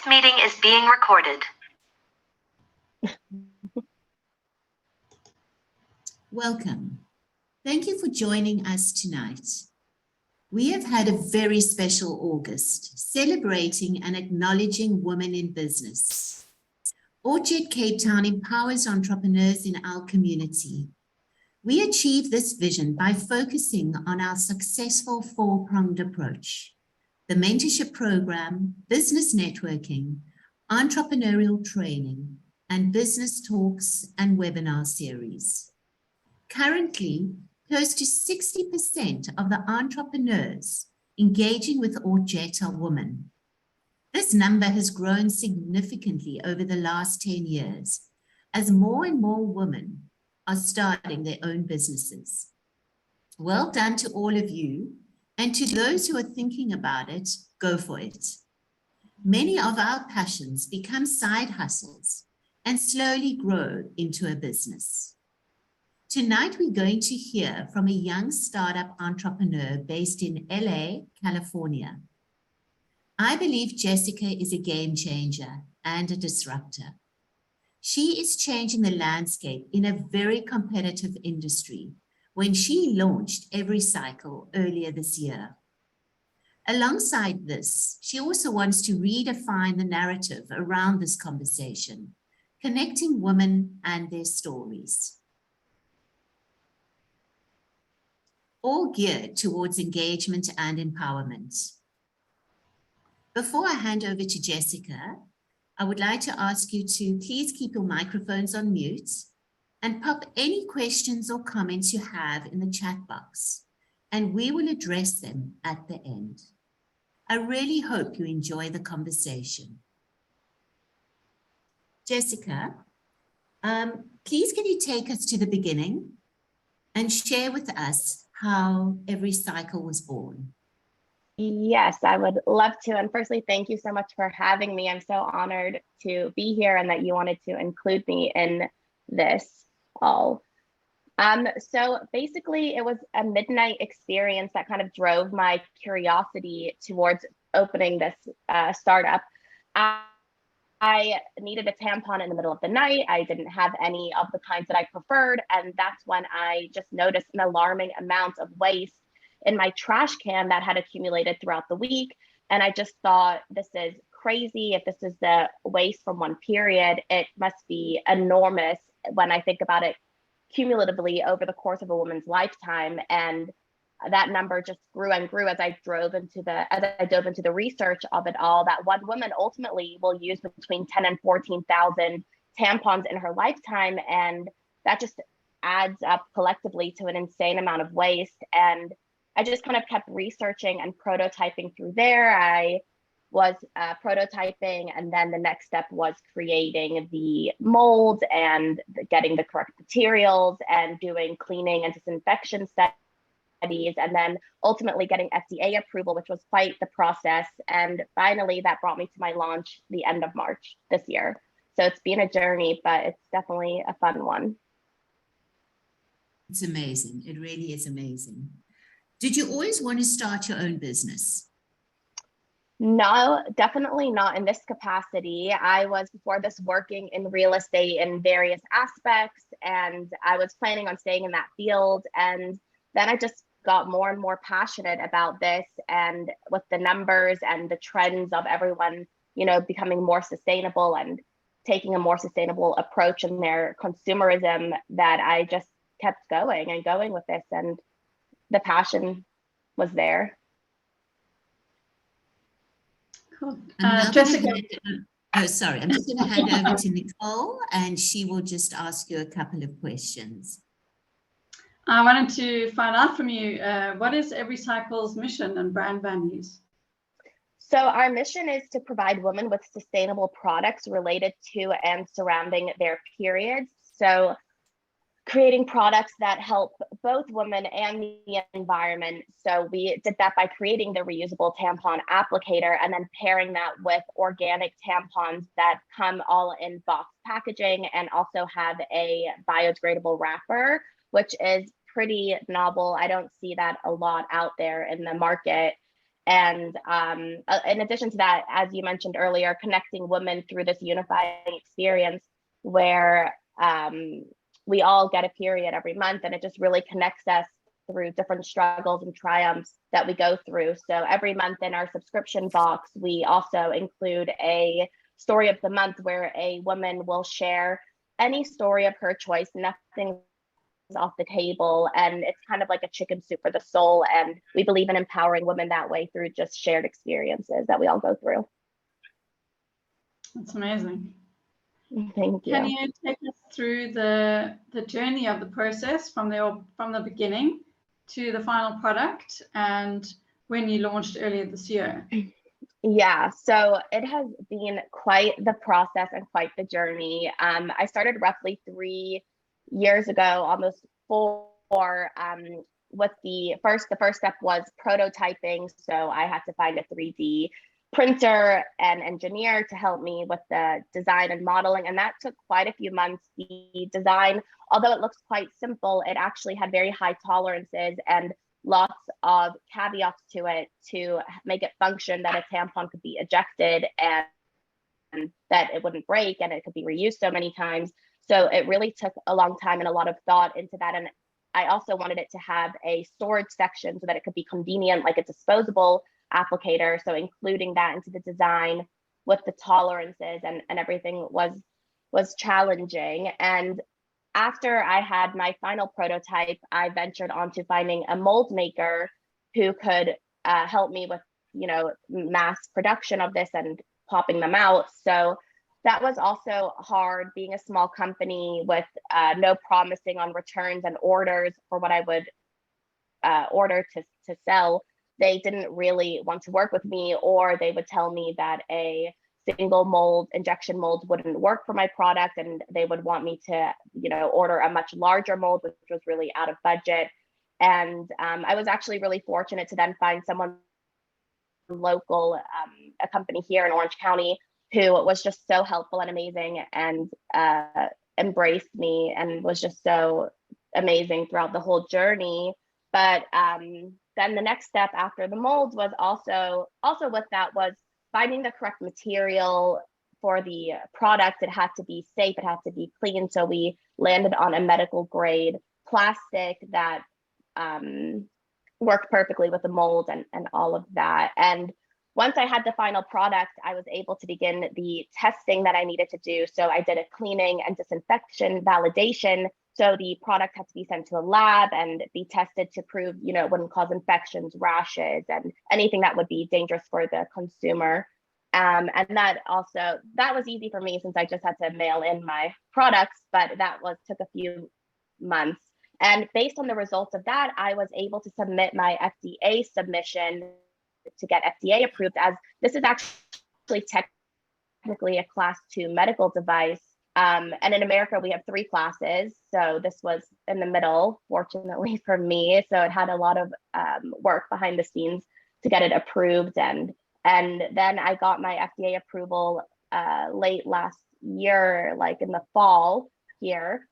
This meeting is being recorded. Welcome. Thank you for joining us tonight. We have had a very special August, celebrating and acknowledging women in business. ORT Jet Cape Town empowers entrepreneurs in our community. We achieve this vision by focusing on our successful four-pronged approach: the mentorship program, business networking, entrepreneurial training, and business talks and webinar series. Currently, close to 60% of the entrepreneurs engaging with ORT Jet are women. This number has grown significantly over the last 10 years as more and more women are starting their own businesses. Well done to all of you, and to those who are thinking about it, go for it. Many of our passions become side hustles and slowly grow into a business. Tonight, we're going to hear from a young startup entrepreneur based in LA, California. I believe Jessica is a game changer and a disruptor. She is changing the landscape in a very competitive industry when she launched EveryCycle earlier this year. Alongside this, she also wants to redefine the narrative around this conversation, connecting women and their stories, all geared towards engagement and empowerment. Before I hand over to Jessica, I would like to ask you to please keep your microphones on mute and pop any questions or comments you have in the chat box, and we will address them at the end. I really hope you enjoy the conversation. Jessica, please can you take us to the beginning and share with us how EveryCycle was born? Yes, I would love to. And firstly, thank you so much for having me. I'm so honored to be here and that you wanted to include me in this all. So basically, it was a midnight experience that kind of drove my curiosity towards opening this startup. I needed a tampon in the middle of the night. I didn't have any of the kinds that I preferred. And that's when I just noticed an alarming amount of waste in my trash can that had accumulated throughout the week. And I just thought, this is crazy. If this is the waste from one period, it must be enormous when I think about it cumulatively over the course of a woman's lifetime. And that number just grew and grew as I dove into the research of it all, that one woman ultimately will use between 10 and 14,000 tampons in her lifetime. And that just adds up collectively to an insane amount of waste. And I just kind of kept researching and prototyping through there. I was prototyping, and then the next step was creating the mold and getting the correct materials and doing cleaning and disinfection studies, and then ultimately getting FDA approval, which was quite the process. And finally, that brought me to my launch the end of March this year. So it's been a journey, but it's definitely a fun one. It's amazing. It really is amazing. Did you always want to start your own business? No, definitely not in this capacity. I was before this working in real estate in various aspects, and I was planning on staying in that field. And then I just got more and more passionate about this, and with the numbers and the trends of everyone, becoming more sustainable and taking a more sustainable approach in their consumerism, that I just kept going and going with this, and the passion was there. Cool. Jessica. I'm just going to hand over to Nicole, and she will just ask you a couple of questions. I wanted to find out from you, what is EveryCycle's mission and brand values? So our mission is to provide women with sustainable products related to and surrounding their periods. So creating products that help both women and the environment. So we did that by creating the reusable tampon applicator and then pairing that with organic tampons that come all in box packaging and also have a biodegradable wrapper, which is pretty novel. I don't see that a lot out there in the market. And in addition to that, as you mentioned earlier, connecting women through this unifying experience where we all get a period every month, and it just really connects us through different struggles and triumphs that we go through. So every month in our subscription box, we also include a story of the month where a woman will share any story of her choice. Nothing off the table, and it's kind of like a chicken soup for the soul, and we believe in empowering women that way through just shared experiences that we all go through. That's amazing. Thank you. Can you take us through the journey of the process from the beginning to the final product and when you launched earlier this year? Yeah, so it has been quite the process and quite the journey. I started roughly 3 years ago, almost 4, with the first step was prototyping. So I had to find a 3D printer and engineer to help me with the design and modeling. And that took quite a few months. The design, although it looks quite simple, it actually had very high tolerances and lots of caveats to it to make it function, that a tampon could be ejected and that it wouldn't break and it could be reused so many times. So it really took a long time and a lot of thought into that. And I also wanted it to have a storage section so that it could be convenient, like a disposable applicator. So including that into the design with the tolerances and everything was challenging. And after I had my final prototype, I ventured on to finding a mold maker who could help me with, mass production of this and popping them out. So that was also hard, being a small company with no promising on returns and orders for what I would order to sell. They didn't really want to work with me, or they would tell me that a single mold, injection mold, wouldn't work for my product, and they would want me to, order a much larger mold, which was really out of budget. And I was actually really fortunate to then find someone local, a company here in Orange County, who was just so helpful and amazing and embraced me and was just so amazing throughout the whole journey. But then the next step after the mold was also with that was finding the correct material for the product. It had to be safe, it had to be clean. So we landed on a medical grade plastic that worked perfectly with the mold and all of that. And once I had the final product, I was able to begin the testing that I needed to do. So I did a cleaning and disinfection validation. So the product had to be sent to a lab and be tested to prove, it wouldn't cause infections, rashes, and anything that would be dangerous for the consumer. And that was easy for me since I just had to mail in my products, but took a few months. And based on the results of that, I was able to submit my FDA submission to get FDA approved, as this is actually technically a class 2 medical device. And in America, we have 3 classes. So this was in the middle, fortunately for me. So it had a lot of work behind the scenes to get it approved. And then I got my FDA approval late last year, like in the fall here.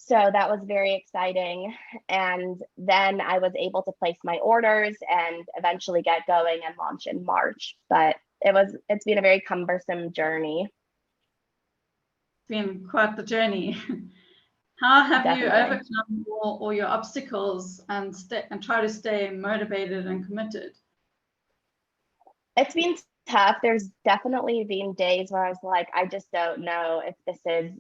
So that was very exciting. And then I was able to place my orders and eventually get going and launch in March. But it's been a very cumbersome journey. It's been quite the journey. How have Definitely. you overcome all your obstacles and try to stay motivated and committed? It's been tough. There's definitely been days where I was like, I just don't know if this is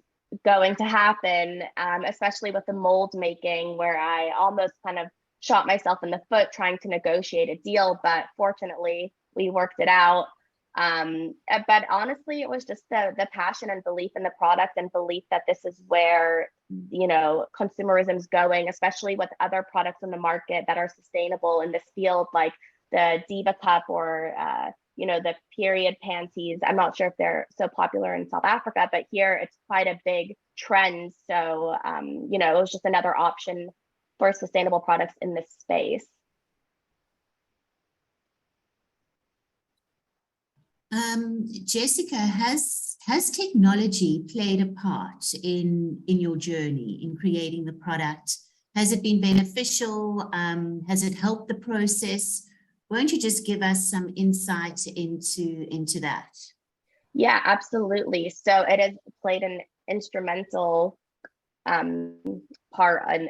going to happen, especially with the mold making, where I almost kind of shot myself in the foot trying to negotiate a deal, but fortunately we worked it out. But honestly, it was just the passion and belief in the product and belief that this is where, consumerism is going, especially with other products in the market that are sustainable in this field, like the Diva Cup or the period panties. I'm not sure if they're so popular in South Africa, but here it's quite a big trend. So, it was just another option for sustainable products in this space. Jessica, has technology played a part in your journey in creating the product? Has it been beneficial? Has it helped the process? won't you just give us some insight into that? Yeah, absolutely. So it has played an instrumental part in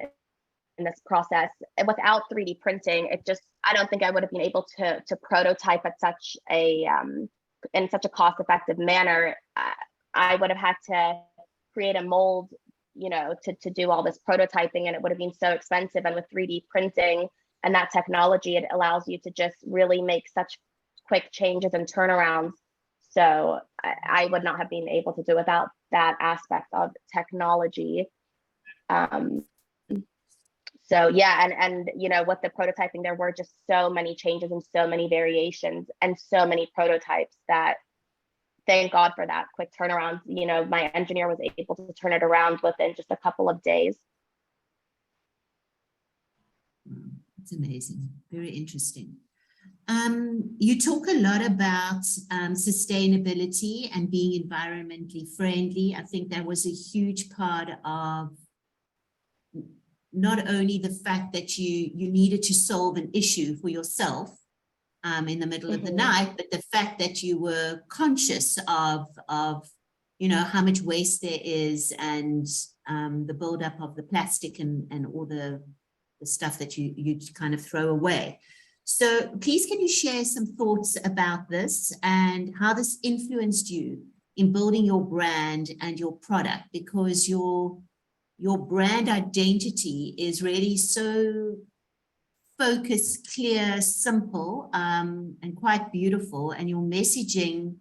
this process. Without 3D printing, I don't think I would have been able to prototype at such a in such a cost-effective manner. I would have had to create a mold, to do all this prototyping, and it would have been so expensive. And with 3D printing and that technology, it allows you to just really make such quick changes and turnarounds. So I would not have been able to do without that aspect of technology. So yeah, and with the prototyping, there were just so many changes and so many variations and so many prototypes that, thank God for that quick turnaround. My engineer was able to turn it around within just a couple of days. It's amazing. Very interesting. You talk a lot about sustainability and being environmentally friendly. I think that was a huge part of not only the fact that you needed to solve an issue for yourself in the middle of the night, but the fact that you were conscious of how much waste there is, and the buildup of the plastic and all the stuff that you kind of throw away. So please, can you share some thoughts about this and how this influenced you in building your brand and your product? Because your brand identity is really so focused, clear, simple, and quite beautiful. And your messaging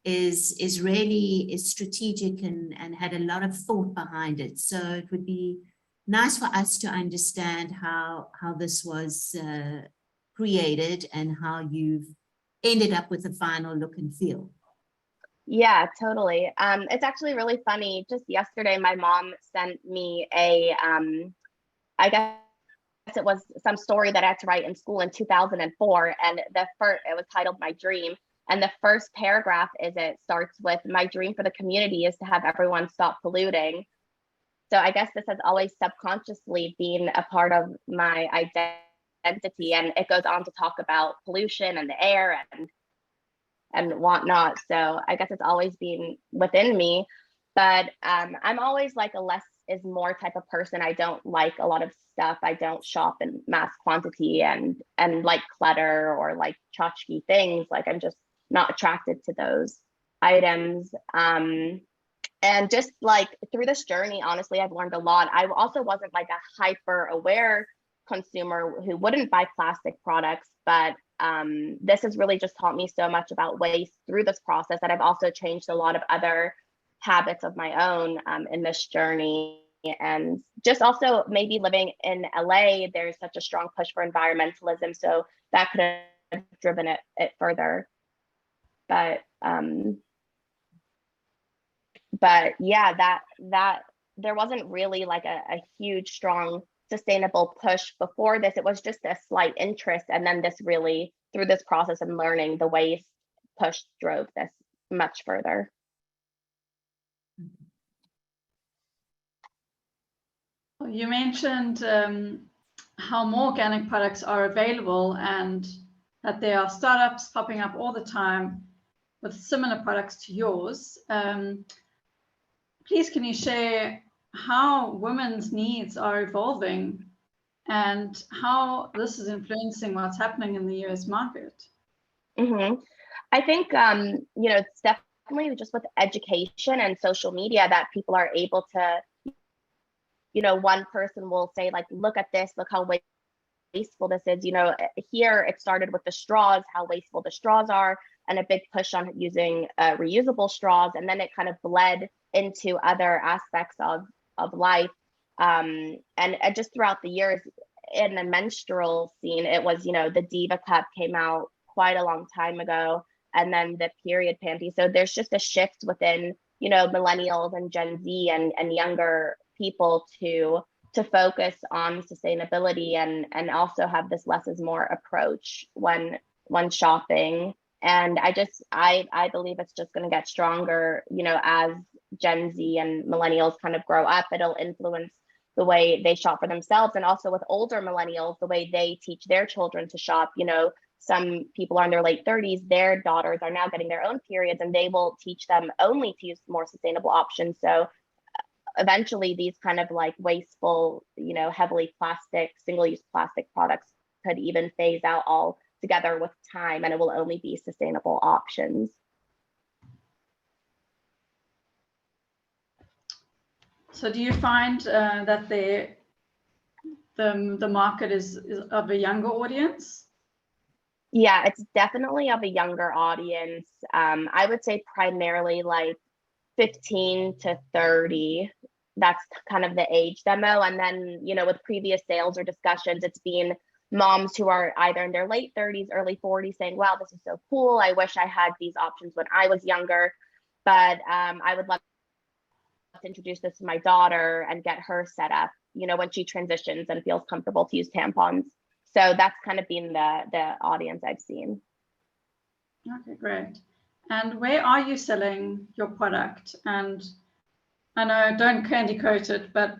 is really strategic and had a lot of thought behind it. So it would be nice for us to understand how this was created and how you've ended up with the final look and feel. Yeah, totally. It's actually really funny. Just yesterday, my mom sent me I guess it was some story that I had to write in school in 2004. And it was titled My Dream. And the first paragraph it starts with, my dream for the community is to have everyone stop polluting. So I guess this has always subconsciously been a part of my identity. And it goes on to talk about pollution and the air and whatnot. So I guess it's always been within me, but I'm always like a less is more type of person. I don't like a lot of stuff. I don't shop in mass quantity and like clutter or like tchotchke things. Like, I'm just not attracted to those items. And just like through this journey, honestly, I've learned a lot. I also wasn't like a hyper aware consumer who wouldn't buy plastic products, but this has really just taught me so much about waste through this process, that I've also changed a lot of other habits of my own in this journey. And just also maybe living in LA, there's such a strong push for environmentalism, so that could have driven it further. But yeah, that there wasn't really like a huge strong sustainable push before this. It was just a slight interest, and then this really, through this process of learning, the waste push drove this much further. You mentioned how more organic products are available and that there are startups popping up all the time with similar products to yours. Please, can you share how women's needs are evolving and how this is influencing what's happening in the US market? I think, it's definitely just with education and social media that people are able to, one person will say, like, look at this, look how wasteful this is. Here it started with the straws, how wasteful the straws are, and a big push on using reusable straws. And then it kind of bled into other aspects of life. And just throughout the years in the menstrual scene, it was, the Diva Cup came out quite a long time ago, and then the period panty. So there's just a shift within, millennials and Gen Z and younger people to focus on sustainability and also have this less is more approach when shopping. And I believe it's just going to get stronger, as Gen Z and millennials kind of grow up. It'll influence the way they shop for themselves, and also with older millennials, the way they teach their children to shop. some people are in their late 30s, their daughters are now getting their own periods, and they will teach them only to use more sustainable options. So eventually these kind of like wasteful, heavily plastic, single-use plastic products could even phase out all together with time, and it will only be sustainable options. So do you find that the market is of a younger audience? Yeah, it's definitely of a younger audience. I would say primarily like 15 to 30. That's kind of the age demo. And then, with previous sales or discussions, it's been moms who are either in their late 30s, early 40s saying, wow, this is so cool. I wish I had these options when I was younger, but I would love to introduce this to my daughter and get her set up, when she transitions and feels comfortable to use tampons. So that's kind of been the audience I've seen. Okay, great. And where are you selling your product? And I know, don't candy coat it, but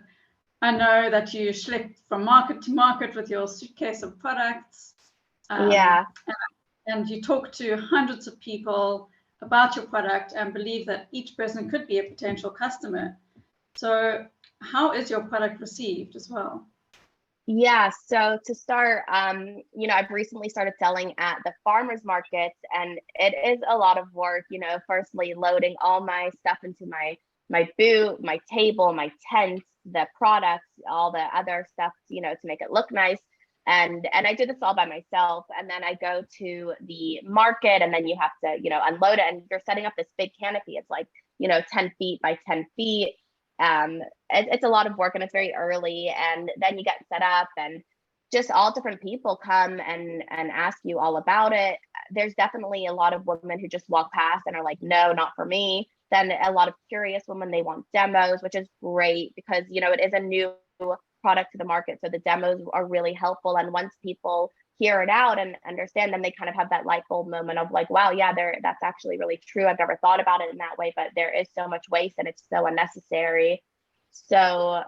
I know that you schlepp from market to market with your suitcase of products. Yeah. And you talk to hundreds of people about your product and believe that each person could be a potential customer. So how is your product received as well? Yeah, so to start, I've recently started selling at the farmers markets, and it is a lot of work, firstly loading all my stuff into my boot, my table, my tent, the products, all the other stuff, to make it look nice. And I do this all by myself. And then I go to the market, and then you have to, unload it, and you're setting up this big canopy. It's like, 10 feet by 10 feet. It's a lot of work, and it's very early, and then you get set up, and just all different people come and ask you all about it. There's definitely a lot of women who just walk past and are like, no, not for me. Then a lot of curious women, they want demos, which is great because it is a new product to the market, so the demos are really helpful. And once people hear it out and understand, then they kind of have that light bulb moment of like, wow, yeah, that's actually really true. I've never thought about it in that way, but there is so much waste and it's so unnecessary. So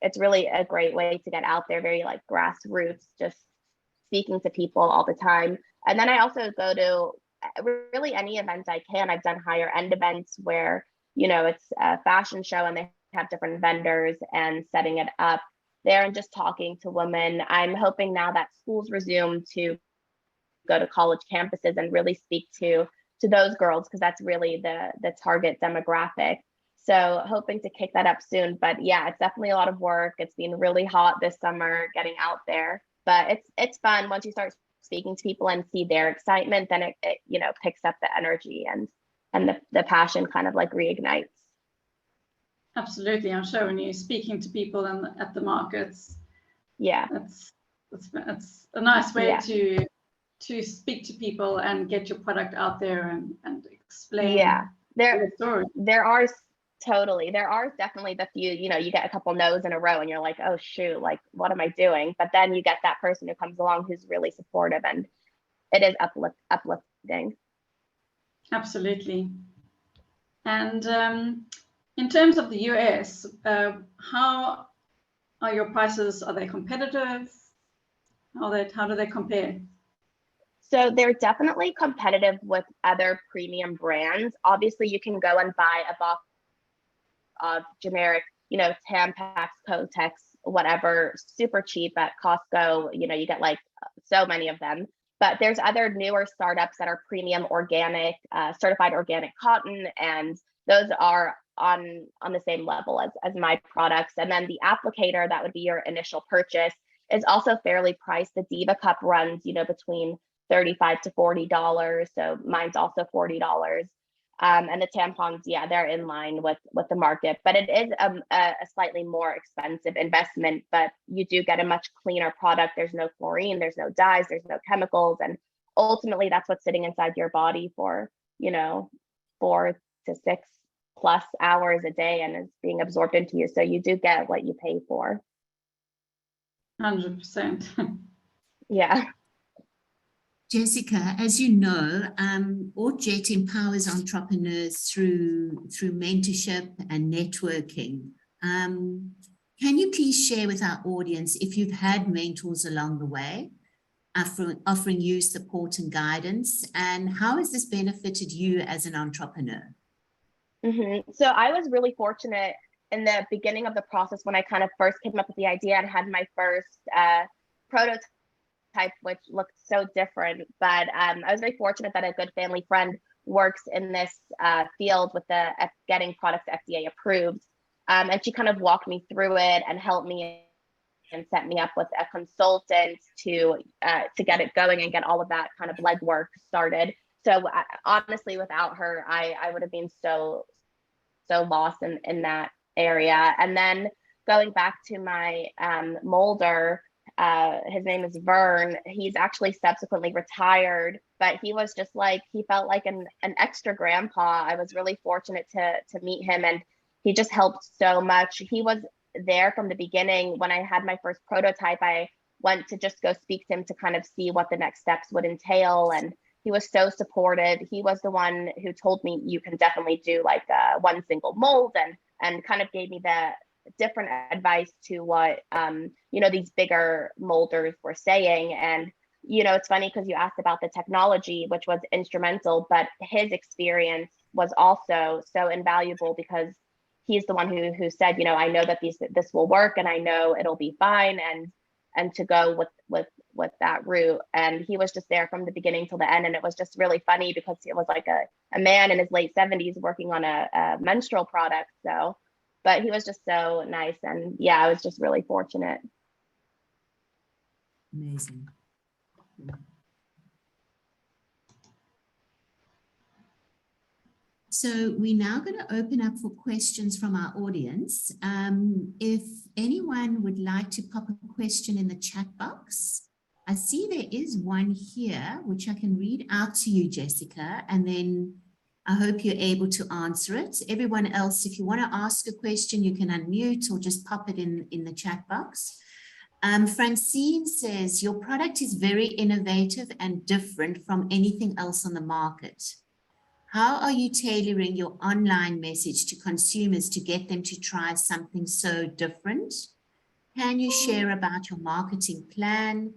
it's really a great way to get out there, very like grassroots, just speaking to people all the time. And then I also go to really any event I can. I've done higher end events where, it's a fashion show and they have different vendors, and setting it up there and just talking to women. I'm hoping now that schools resume to go to college campuses and really speak to those girls, because that's really the target demographic. So hoping to kick that up soon. But yeah, it's definitely a lot of work. It's been really hot this summer getting out there, but it's fun once you start speaking to people and see their excitement. Then it picks up the energy, and the passion kind of like reignites. Absolutely. I'm sure when you're speaking to people at the markets, yeah, it's a nice way to speak to people and get your product out there and explain. Yeah, there are definitely the few, you get a couple no's in a row and you're like, oh shoot, like what am I doing? But then you get that person who comes along who's really supportive, and it is uplifting. Absolutely. And in terms of the US, how are your prices? Are they competitive? How do they compare? So they're definitely competitive with other premium brands. Obviously, you can go and buy a box of generic, Tampax, Kotex, whatever, super cheap at Costco. You get like so many of them. But there's other newer startups that are premium organic, certified organic cotton, and those are on the same level as my products. And then the applicator, that would be your initial purchase, is also fairly priced. The Diva Cup runs, between $35 to $40. So mine's also $40. And the tampons, yeah, they're in line with the market, but it is a slightly more expensive investment, but you do get a much cleaner product. There's no chlorine, there's no dyes, there's no chemicals. And ultimately that's what's sitting inside your body for, 4 to 6 plus hours a day, and it's being absorbed into you. So you do get what you pay for. 100%. Yeah. Jessica, as you know, ORT Jet empowers entrepreneurs through mentorship and networking. Can you please share with our audience if you've had mentors along the way, offering you support and guidance. And how has this benefited you as an entrepreneur? So I was really fortunate in the beginning of the process when I kind of first came up with the idea and had my first prototype, which looked so different. But I was very fortunate that a good family friend works in this field with the getting products FDA approved. And she kind of walked me through it and helped me and set me up with a consultant to get it going and get all of that kind of legwork started. So honestly, without her, I would have been so lost in that area. And then going back to my molder, his name is Vern. He's actually subsequently retired, but he was just like, he felt like an extra grandpa. I was really fortunate to meet him, and he just helped so much. He was there from the beginning. When I had my first prototype, I went to just go speak to him to kind of see what the next steps would entail. And he was so supportive. He was the one who told me you can definitely do like one single mold, and kind of gave me the different advice to what, these bigger molders were saying. And, it's funny because you asked about the technology, which was instrumental, but his experience was also so invaluable because he's the one who said, I know that this will work and I know it'll be fine, and to go with that route. And he was just there from the beginning till the end. And it was just really funny because it was like a man in his late 70s working on a menstrual product. So, but he was just so nice. And yeah, I was just really fortunate. Amazing. So we're now going to open up for questions from our audience. If anyone would like to pop a question in the chat box, I see there is one here, which I can read out to you, Jessica, and then I hope you're able to answer it. Everyone else, if you want to ask a question, you can unmute or just pop it in the chat box. Francine says, your product is very innovative and different from anything else on the market. How are you tailoring your online message to consumers to get them to try something so different? Can you share about your marketing plan?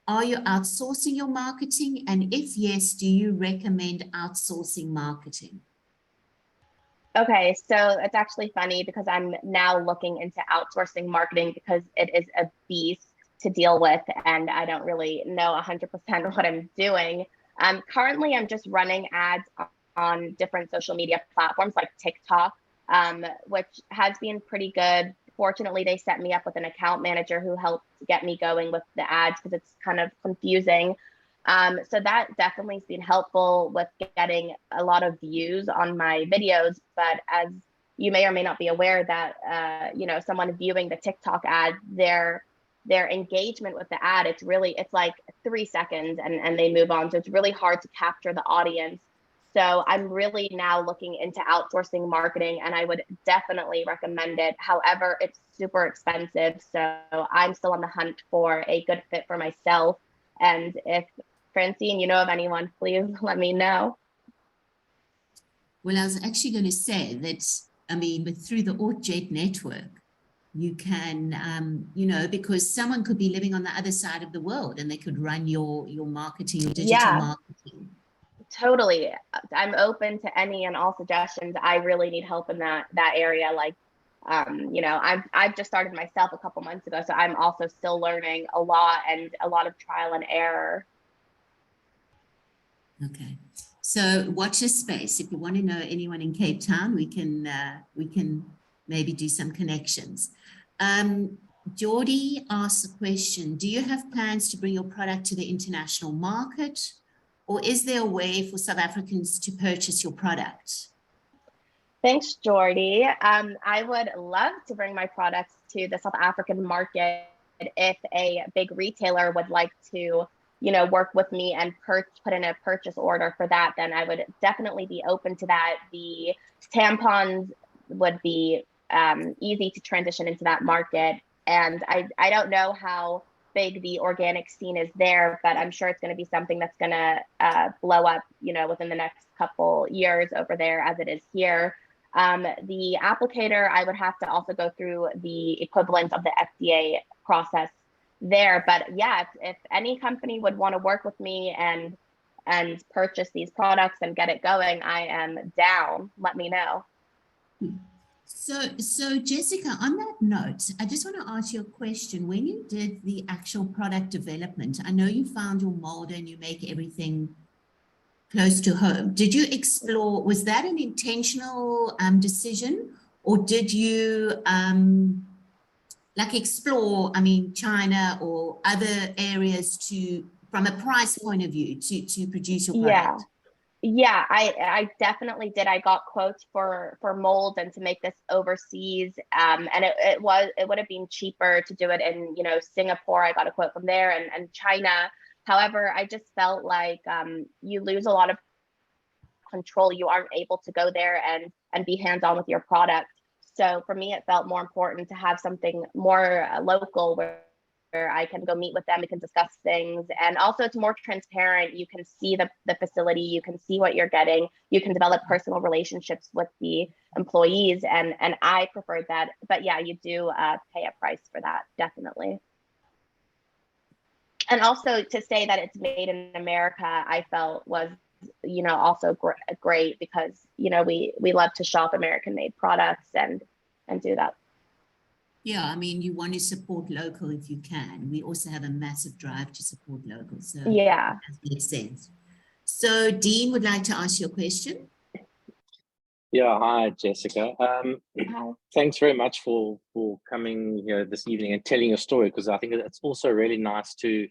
Are you outsourcing your marketing? And if yes, do you recommend outsourcing marketing? Okay, so it's actually funny because I'm now looking into outsourcing marketing because it is a beast to deal with, and I don't really know 100% what I'm doing. Currently, I'm just running ads on different social media platforms like TikTok, which has been pretty good. Fortunately, they set me up with an account manager who helped get me going with the ads because it's kind of confusing. So that definitely has been helpful with getting a lot of views on my videos. But as you may or may not be aware that, someone viewing the TikTok ad, their engagement with the ad, it's like 3 seconds and they move on. So it's really hard to capture the audience. So I'm really now looking into outsourcing marketing, and I would definitely recommend it. However, it's super expensive. So I'm still on the hunt for a good fit for myself. And if Francine, you know of anyone, please let me know. Well, I was actually going to say that, but through the ORT Jet network, you can, because someone could be living on the other side of the world and they could run your marketing, your digital marketing. Totally. I'm open to any and all suggestions. I really need help in that area. Like, I've just started myself a couple months ago, so I'm also still learning a lot and a lot of trial and error. Okay. So watch this space. If you want to know anyone in Cape Town, we can maybe do some connections. Geordie asks a question. Do you have plans to bring your product to the international market? Or is there a way for South Africans to purchase your product? Thanks, Geordie. I would love to bring my products to the South African market if a big retailer would like to, work with me and put in a purchase order for that. Then I would definitely be open to that. The tampons would be easy to transition into that market. And I don't know how big the organic scene is there, but I'm sure it's going to be something that's going to blow up, within the next couple years over there as it is here. The applicator, I would have to also go through the equivalent of the FDA process there. But yeah, if any company would want to work with me and purchase these products and get it going, I am down. Let me know. So Jessica, on that note, I just want to ask you a question. When you did the actual product development, I know you found your molder and you make everything close to home. Did you explore, was that an intentional decision, or did you like explore, I mean, China or other areas from a price point of view to produce your product? Yeah, I definitely did. I got quotes for mold and to make this overseas. And it would have been cheaper to do it in, you know, Singapore. I got a quote from there, and China. However, I just felt like you lose a lot of control. You aren't able to go there and be hands-on with your product. So for me, it felt more important to have something more local where I can go meet with them, we can discuss things. And also it's more transparent. You can see the facility, you can see what you're getting, you can develop personal relationships with the employees. And I preferred that. But yeah, you do pay a price for that, definitely. And also to say that it's made in America, I felt was, you know, also great because, you know, we love to shop American made products and do that. Yeah, I mean, you want to support local if you can. We also have a massive drive to support local. So yeah, that makes sense. So Dean would like to ask you a question. Yeah, hi, Jessica. Hi. Thanks very much for coming here this evening and telling your story, because I think it's also really nice to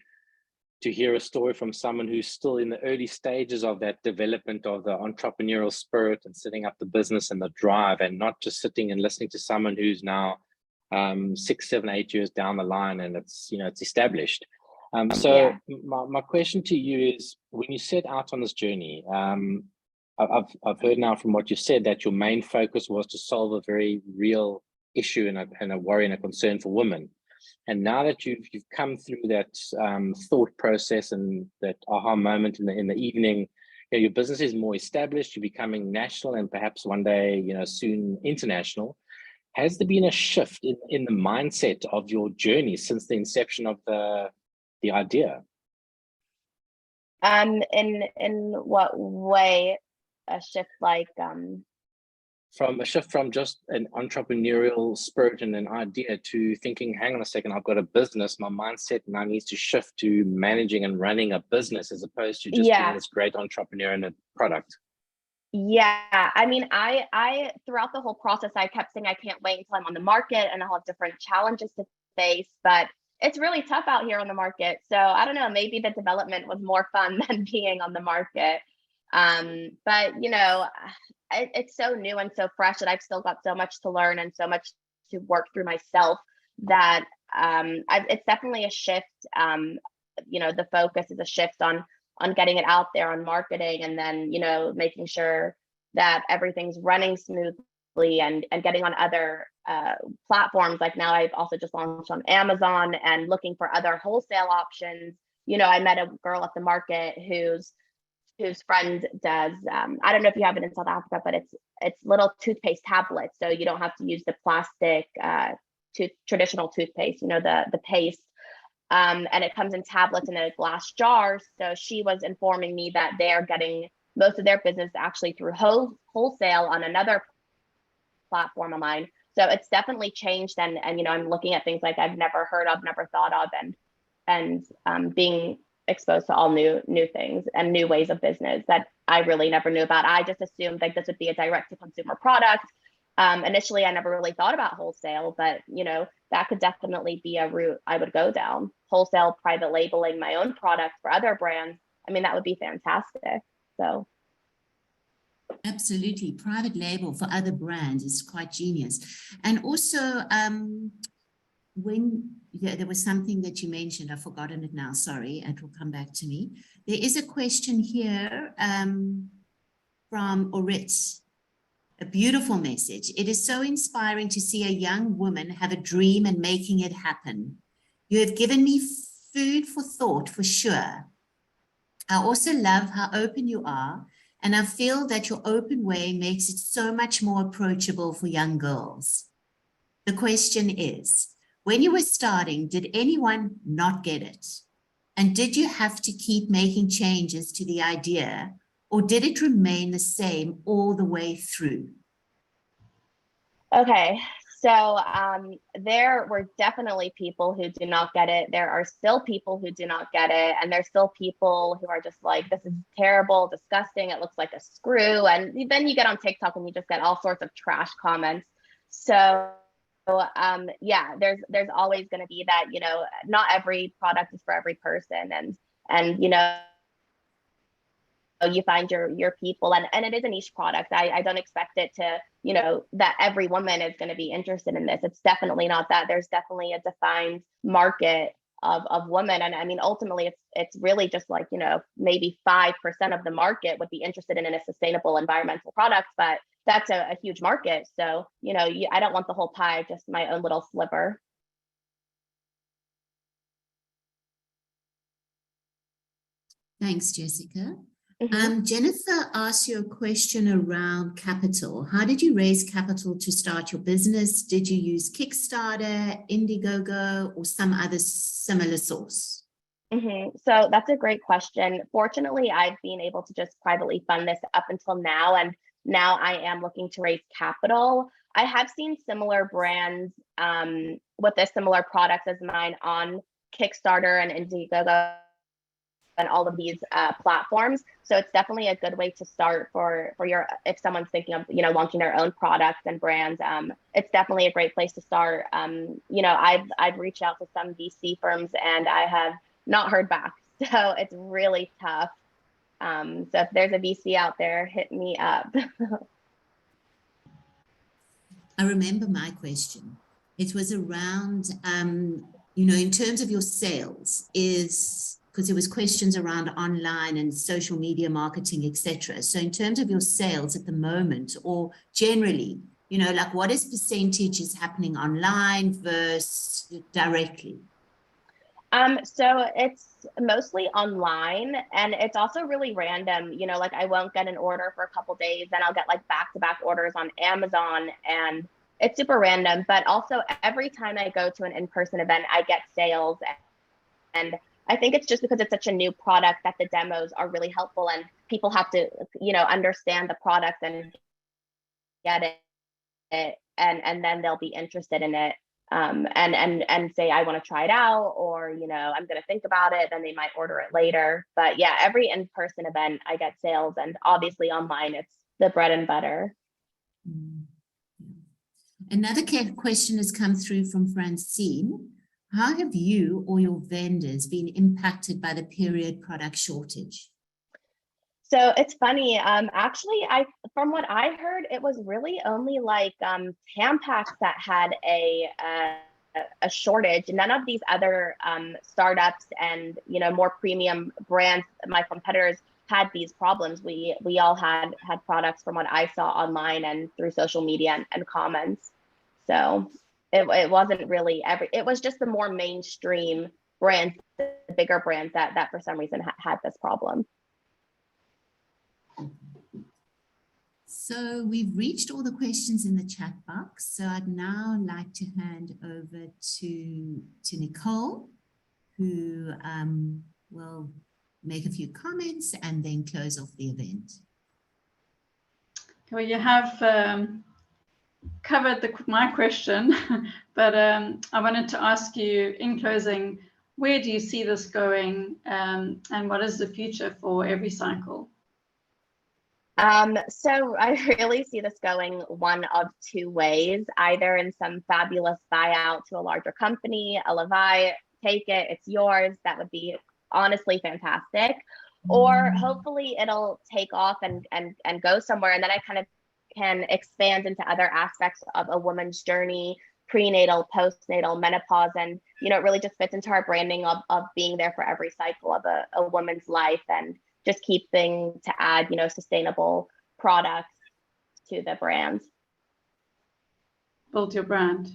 hear a story from someone who's still in the early stages of that development of the entrepreneurial spirit and setting up the business and the drive, and not just sitting and listening to someone who's now 6, 7, 8 years down the line and it's, you know, it's established. So my question to you is, when you set out on this journey, I've heard now from what you said that your main focus was to solve a very real issue and a worry and a concern for women. And now that you've come through that thought process and that aha moment in the evening, you know, your business is more established, you're becoming national and perhaps one day, you know, soon international. Has there been a shift in the mindset of your journey since the inception of the idea? In what way? A shift like From a shift from just an entrepreneurial spirit and an idea to thinking, hang on a second, I've got a business, my mindset now needs to shift to managing and running a business as opposed to just being this great entrepreneur in a product. Yeah, I mean, I throughout the whole process, I kept saying I can't wait until I'm on the market and I'll have different challenges to face, but it's really tough out here on the market. So I don't know, maybe the development was more fun than being on the market. But you know, it's so new and so fresh that I've still got so much to learn and so much to work through myself that it's definitely a shift. You know, the focus is a shift on getting it out there on marketing, and then, you know, making sure that everything's running smoothly and getting on other platforms. Like now I've also just launched on Amazon and looking for other wholesale options. You know, I met a girl at the market whose friend does, I don't know if you have it in South Africa, but it's little toothpaste tablets. So you don't have to use the plastic traditional toothpaste, you know, the paste. And it comes in tablets in a glass jar. So she was informing me that they're getting most of their business actually through wholesale on another platform of mine. So it's definitely changed. And you know, I'm looking at things like I've never heard of, never thought of, and being exposed to all new things and new ways of business that I really never knew about. I just assumed like this would be a direct to consumer product. Initially, I never really thought about wholesale, but you know, that could definitely be a route I would go down. Wholesale, private labeling my own product for other brands. I mean, that would be fantastic. So. Absolutely. Private label for other brands is quite genius. And also, there was something that you mentioned, I've forgotten it now, sorry, it will come back to me. There is a question here from ORT, a beautiful message. It is so inspiring to see a young woman have a dream and making it happen. You have given me food for thought, for sure. I also love how open you are, and I feel that your open way makes it so much more approachable for young girls. The question is, When you were starting, did anyone not get it? And did you have to keep making changes to the idea, or did it remain the same all the way through? Okay, so there were definitely people who do not get it. There are still people who do not get it. And there's still people who are just like, this is terrible, disgusting. It looks like a screw. And then you get on TikTok and you just get all sorts of trash comments. So yeah, there's always going to be that, you know, not every product is for every person. And you know, you find your people, and it is a niche product. I don't expect it to, you know, that every woman is going to be interested in this. It's definitely not that. There's definitely a defined market of women. And I mean, ultimately it's really just like, you know, maybe 5% of the market would be interested in a sustainable environmental product, but that's a huge market. So, you know, I don't want the whole pie, just my own little sliver. Thanks, Jessica. Mhm. Jennifer asked you a question around capital. How did you raise capital to start your business? Did you use Kickstarter, Indiegogo, or some other similar source? So that's a great question. Fortunately, I've been able to just privately fund this up until now, and now I am looking to raise capital. I have seen similar brands with a similar products as mine on Kickstarter and Indiegogo and all of these platforms. So it's definitely a good way to start for your, if someone's thinking of, you know, launching their own products and brands. It's definitely a great place to start. You know, I've reached out to some VC firms and I have not heard back. So it's really tough. So if there's a VC out there, hit me up. I remember my question. It was around, you know, in terms of your sales, is because there was questions around online and social media marketing, etc. So in terms of your sales at the moment, or generally, you know, like what is percentage is happening online versus directly? So it's mostly online, and it's also really random. You know, like I won't get an order for a couple days, then I'll get like back-to-back orders on Amazon, and it's super random. But also every time I go to an in-person event, I get sales. And I think it's just because it's such a new product that the demos are really helpful, and people have to, you know, understand the product and get it, and then they'll be interested in it. And say, I want to try it out, or, you know, I'm going to think about it, then they might order it later. But yeah, every in-person event I get sales, and obviously online, it's the bread and butter. Another question has come through from Francine. How have you or your vendors been impacted by the period product shortage? So it's funny. Actually, from what I heard, it was really only like Tampax that had a shortage. None of these other startups and, you know, more premium brands, my competitors, had these problems. We all had products from what I saw online and through social media and comments. So it wasn't really it was just the more mainstream brands, the bigger brands that for some reason had this problem. So we've reached all the questions in the chat box. So I'd now like to hand over to Nicole, who will make a few comments and then close off the event. Well, you have covered my question, but I wanted to ask you in closing, where do you see this going, and what is the future for every cycle? So I really see this going one of two ways, either in some fabulous buyout to a larger company, a Levi, take it, it's yours. That would be honestly fantastic. Or hopefully it'll take off and go somewhere, and then I kind of can expand into other aspects of a woman's journey, prenatal, postnatal, menopause, and, you know, it really just fits into our branding of being there for every cycle of a woman's life, and just keeping to add, you know, sustainable products to the brand. Build your brand.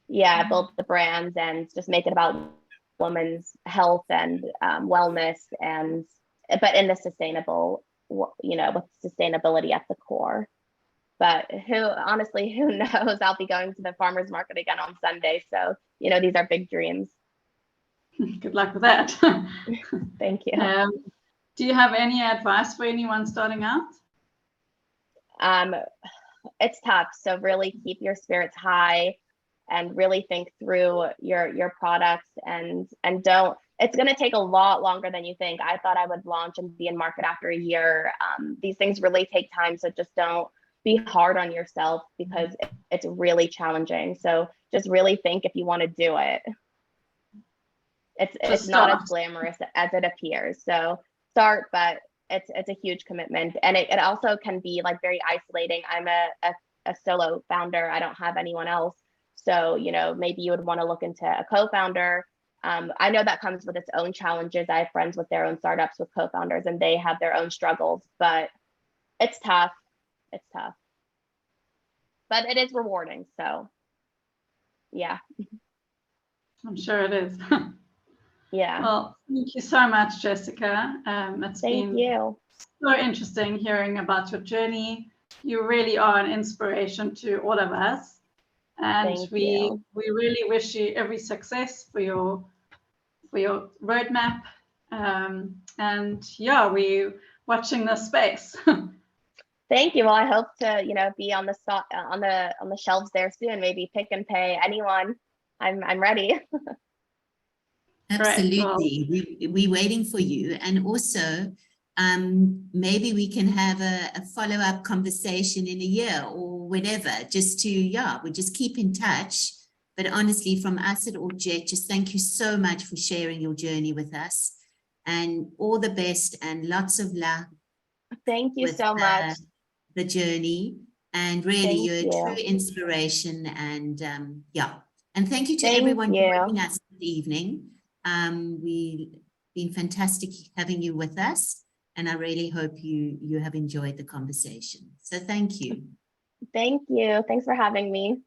Yeah, build the brands and just make it about women's health and wellness, but in the sustainable, you know, with sustainability at the core. But honestly, who knows? I'll be going to the farmer's market again on Sunday. So, these are big dreams. Good luck with that. Thank you. Do you have any advice for anyone starting out? It's tough. So really keep your spirits high and really think through your products and don't, it's going to take a lot longer than you think. I thought I would launch and be in market after a year. These things really take time. So just don't be hard on yourself because it's really challenging. So just really think if you want to do it. It's not as glamorous as it appears. So start, but it's a huge commitment. And it also can be like very isolating. I'm a solo founder. I don't have anyone else. So, maybe you would want to look into a co-founder. I know that comes with its own challenges. I have friends with their own startups with co-founders and they have their own struggles, but it's tough. It's tough, but it is rewarding. So yeah. I'm sure it is. Yeah. Well, thank you so much, Jessica. It's been so interesting hearing about your journey. You really are an inspiration to all of us. And we really wish you every success for your roadmap. And yeah, we're watching this space. Thank you. Well, I hope to, be on the shelves there soon. Maybe Pick and Pay, anyone. I'm ready. Absolutely. We're waiting for you. And also, maybe we can have a follow-up conversation in a year or whatever, just to, we just keep in touch. But honestly, from us at ORT Jet, just thank you so much for sharing your journey with us and all the best and lots of luck. Thank you so much. The journey, and really you're a true inspiration, and and thank you to everyone joining us this evening. We've been fantastic having you with us, and I really hope you have enjoyed the conversation. So thank you. Thank you. Thanks for having me.